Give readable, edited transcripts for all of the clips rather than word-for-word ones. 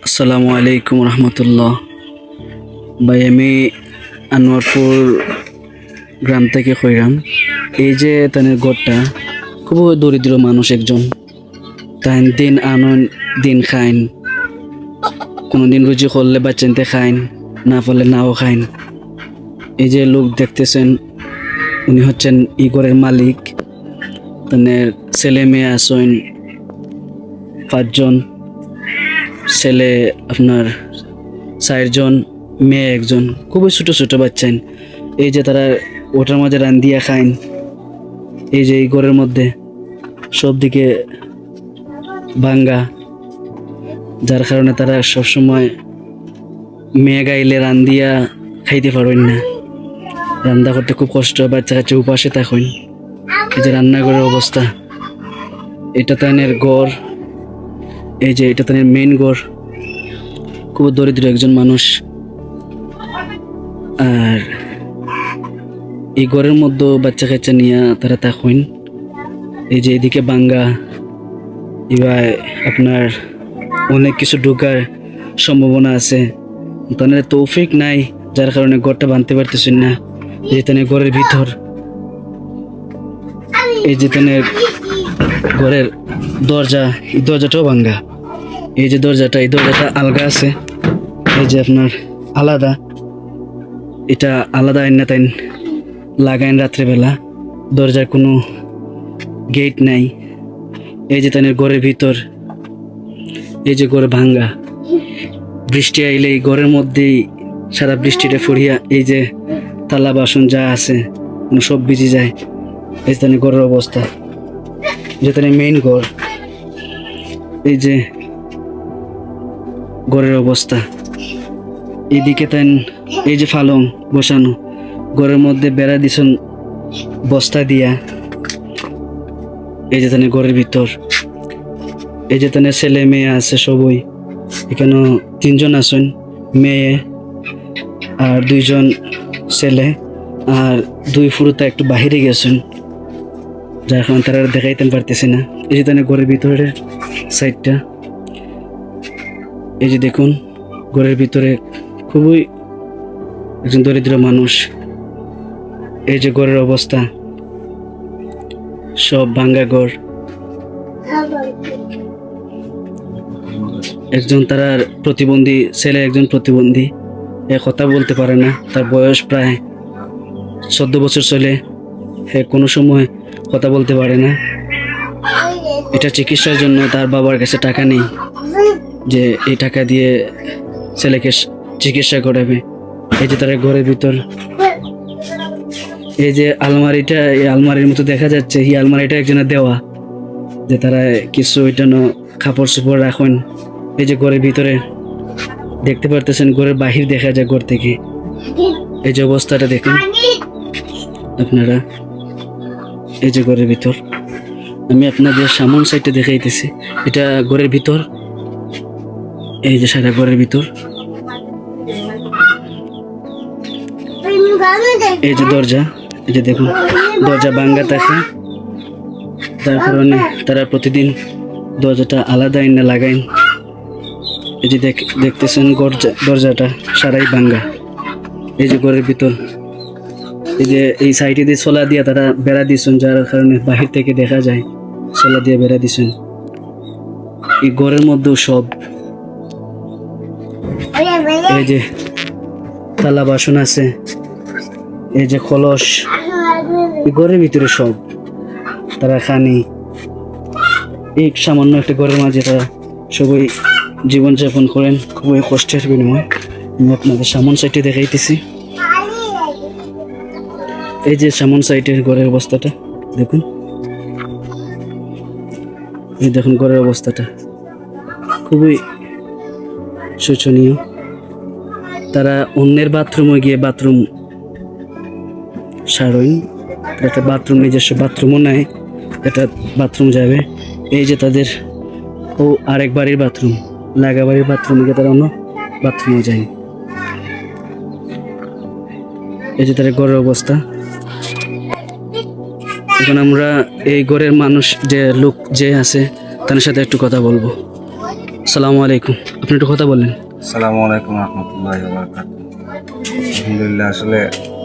আসসালামু আলাইকুম রহমতুল্লাহ। ভাই, আমি আনোয়ারপুর গ্রাম থেকে কইরাম। এই যে তানের ঘরটা, খুব দরিদ্র মানুষ একজন। তাই দিন আনন দিন খাইন, কোনোদিন রুজি করলে বাচ্চানতে খাইন, না পারলে নাও খাইন। এই যে লোক দেখতেছেন, উনি হচ্ছেন ই ঘরের মালিক। তাদের ছেলে মেয়ে আসেন 5 জন, ছেলে আপনার 4 জন, মেয়ে 1জন, খুবই ছোট ছোট বাচ্চান। এই যে তারা ওটার মধ্যে রান্দিয়া খাইন। এই যে এই ঘরের মধ্যে সব দিকে ভাঙ্গা, যার কারণে তারা সবসময় মেয়ে গাইলে রান্দিয়া খাইতে পারেন না। রান্না করতে খুব কষ্ট, বাচ্চা কাচ্চা উপাসে থাকেন। এই যে রান্নাঘরের অবস্থা, এটা তাদের ঘর। এই যে এটা তাদের মেইন ঘর। খুব দরিদ্র একজন মানুষ। আর এই ঘরের মধ্যে বাচ্চা কাচ্চা নিয়ে তারা থাকেন। এই যে এদিকে বাঙ্গা, এবার আপনার অনেক কিছু ঢোকার সম্ভাবনা আছে। তাদের তৌফিক নাই, যার কারণে ঘরটা বাঁধতে পারতেছেন না। এই যে তাদের ঘরের ভিতর, এই যে তাদের ঘরের দরজা, এই দরজাটাও ভাঙ্গা। এই যে দরজাটা, এই দরজাটা আলগা আছে। এই যে আপনার আলাদা, এটা আলাদা আইনা তাই লাগাইন রাত্রেবেলা। দরজার কোনো গেট নাই। এই যে তাদের ঘরের ভিতর, এই যে ঘর ভাঙ্গা। বৃষ্টি আইলে এই ঘরের মধ্যেই সারা বৃষ্টিটা ফুরিয়া এই যে থালা বাসন যা আছে সব ভিজে যায়। এই যে তাদের ঘরের অবস্থা, যে তাদের মেইন ঘর। এই যে ঘরের অবস্থা, এইদিকে তাই এই যে ফালং বসানো, ঘরের মধ্যে বেড়া দিছেন বস্তা দিয়া। এই যে তাদের ঘরের ভিতর, এই যে তাদের ছেলে মেয়ে আছে সবই। এখানে 3 জন আছেন, মেয়ে আর 2জন ছেলে, আর 2 ফুরুতা একটু বাহিরে গেছেন, যার কারণে তারা দেখাইতে পারতেছে না। এই যে তাদের ঘরের ভিতরের সাইডটা, এই যে দেখুন ঘরের ভিতরে খুবই একজন দরিদ্র মানুষ। এই যে ঘরের অবস্থা, সব ভাঙ্গা ঘর। একজন তার প্রতিবন্ধী ছেলে, একজন প্রতিবন্ধী, কথা বলতে পারে না। তার বয়স প্রায় 14 বছর চলে। কোনো সময় কথা বলতে পারে না। এটা চিকিৎসার জন্য তার বাবার কাছে টাকা নেই, যে এই টাকা দিয়ে ছেলেকে চিকিৎসা করাবে। এই যে তার ঘরের ভিতর, এই যে আলমারিটা, এই আলমারির মতো দেখা যাচ্ছে, এই আলমারিটা একজনের দেওয়া, যে তারা কিছু ওইটা কাপড় চোপড় রাখেন। এই যে ঘরের ভিতরে দেখতে পারতেছেন, ঘরের বাহির দেখা যায় ঘর থেকে। এই যে অবস্থাটা দেখুন আপনারা। এই যে ঘরের ভিতর, আমি আপনাদের সামন সাইডে দেখাইতেছি। এটা ঘরের ভিতর, এই যে সারা ঘরের ভিতর। এই যে দরজা, এই যে দেখুন দরজা ভাঙ্গা থাকে, তার কারণে তারা প্রতিদিন দরজাটা আলাদা আইনা লাগাইন। এই যে দেখতেছেন দরজাটা সারাই ভাঙ্গা। এই যে ঘরের ভিতর, এই যে এই সাইডে দিয়ে সোলা দিয়ে তারা বেড়া দিয়েছেন, যার কারণে বাহির থেকে দেখা যায়। সোলা দিয়ে বেড়া দিয়েছেন। এই ঘরের মধ্যেও সব, এই যে থালা বাসন আছে, এই যে কলস, এই ঘরের ভিতরে সব তারা খানি। এই সামান্য একটা ঘরের মাঝে তারা সবাই জীবনযাপন করেন খুবই কষ্টের বিনিময়। আমি আপনাদের সামন সাইডে দেখাইতেছি। এই যে সামন সাইডের ঘরের অবস্থাটা দেখুন। এই দেখুন ঘরের অবস্থাটা খুবই শোচনীয়। তারা অন্যের বাথরুমে গিয়ে বাথরুম সারেন। একটা বাথরুম, নিজস্ব বাথরুমও নাই, একটা বাথরুম যাবে। এই যে তাদের আরেক বাড়ির বাথরুম, লাগা বাড়ির বাথরুমে গিয়ে তারা অন্য বাথরুমও যায়। এই যে তাদের ঘরের অবস্থা। এখন আমরা এই ঘরের মানুষ, যে লোক যে আছে তার সাথে একটু কথা বলবো। আসসালামু আলাইকুম, আপনি একটু কথা বলেন। আসসালামু আলাইকুম রহমতুল্লাহি ওয়া বারাকাতুহু। আলহামদুলিল্লাহ, আসলে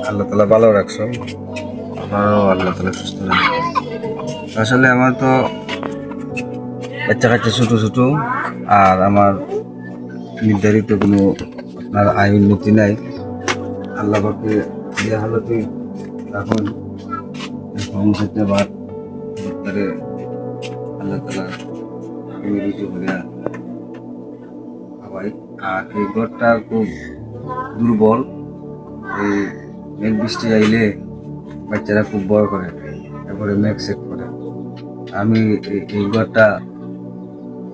আল্লাহ তালা ভালো রাখছো, আপনারও আল্লাহ তালা সুস্থ রাখছো। আসলে আমার তো বাচ্চা কাচ্চা ছোটো ছোটো, আর আমার নির্ধারিত কোনো আপনার আয় উন্নতি নাই। আল্লাহ পাকে যে হালতে এখন এখন থেকে আবার করে আল্লাহ তালা রুজু করিয়া খাওয়াই। আর এই ঘরটা খুব দুর্বল, এই মেঘ বৃষ্টি আইলে বাচ্চারা খুব ভয় করে, তারপরে মেঘ সেট করে। আমি এই ঘরটা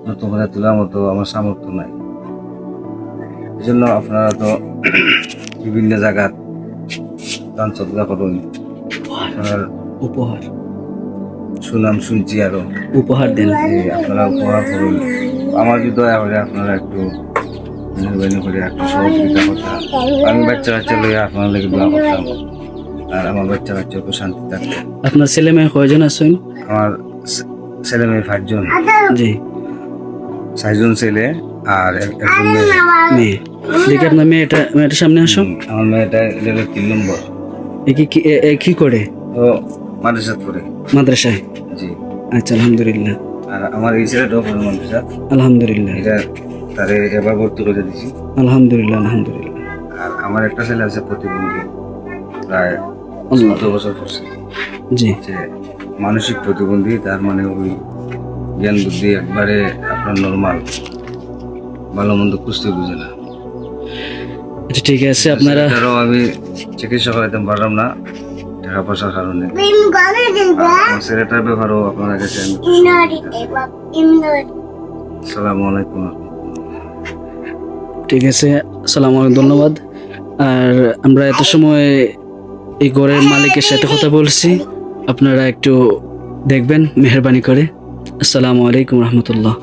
নতুন করে তোলার মতো আমার সামর্থ্য নাই। এই জন্য আপনারা তো বিভিন্ন জায়গার দান সদকা করুন, আপনার উপহার সুনাম শুনছি, আরো উপহার দেন। আপনারা উপহার করুন। আমার যদি দয়া করে আপনারা একটু মেহরবানি করে একটু সহযোগিতা করতাম, আমি বাচ্চা কাচ্চা লইয়া আপনার লেগে দোয়া করতাম, আর আমার বাচ্চা কাচ্চা খুব শান্তি থাকতো। আপনার ছেলে মেয়ে কয়জন আছেন? আমার ছেলে মেয়ে 5 জন। জি, 6 জন ছেলে আর একজন মেয়ে। মেয়ে। দেখি আপনার মেয়েটার সামনে আসো। আমার মেয়েটা লেভেল 3 নম্বর। এ কি করে? ও মাদ্রাসাত পড়ে। মাদ্রাসায়? জি। আচ্ছা, আলহামদুলিল্লাহ। আর আমার এই ছেলেটাও পড়ে মাদ্রাসা। আলহামদুলিল্লাহ। এটা তারে এবার ভর্তি করে দিছি। আলহামদুলিল্লাহ, আলহামদুলিল্লাহ। আর আমার একটা ছেলে আছে প্রতিবন্ধী, প্রায় আল্লাহ। 14 বছর পড়ছে। জি, যে মানসিক প্রতিবন্ধী, তার মানে ওই জ্ঞান বুদ্ধি একবারে আপনার নর্মাল, ভালো মন্দ কুস্তি বুঝে না। আচ্ছা ঠিক আছে, আপনারা সেটারও আমি চিকিৎসা করাইতে পারলাম না টাকা পয়সার কারণে। আর আমার ছেলেটার ব্যাপারেও আপনার কাছে আমি আসসালামু আলাইকুম। ঠিক আছে, আসসালামু আলাইকুম, ধন্যবাদ। আর আমরা এত সময় এই ঘরের মালিকের সাথে কথা বলছি, আপনারা একটু দেখবেন মেহেরবানি করে। আসসালামু আলাইকুম রহমতুল্লাহ।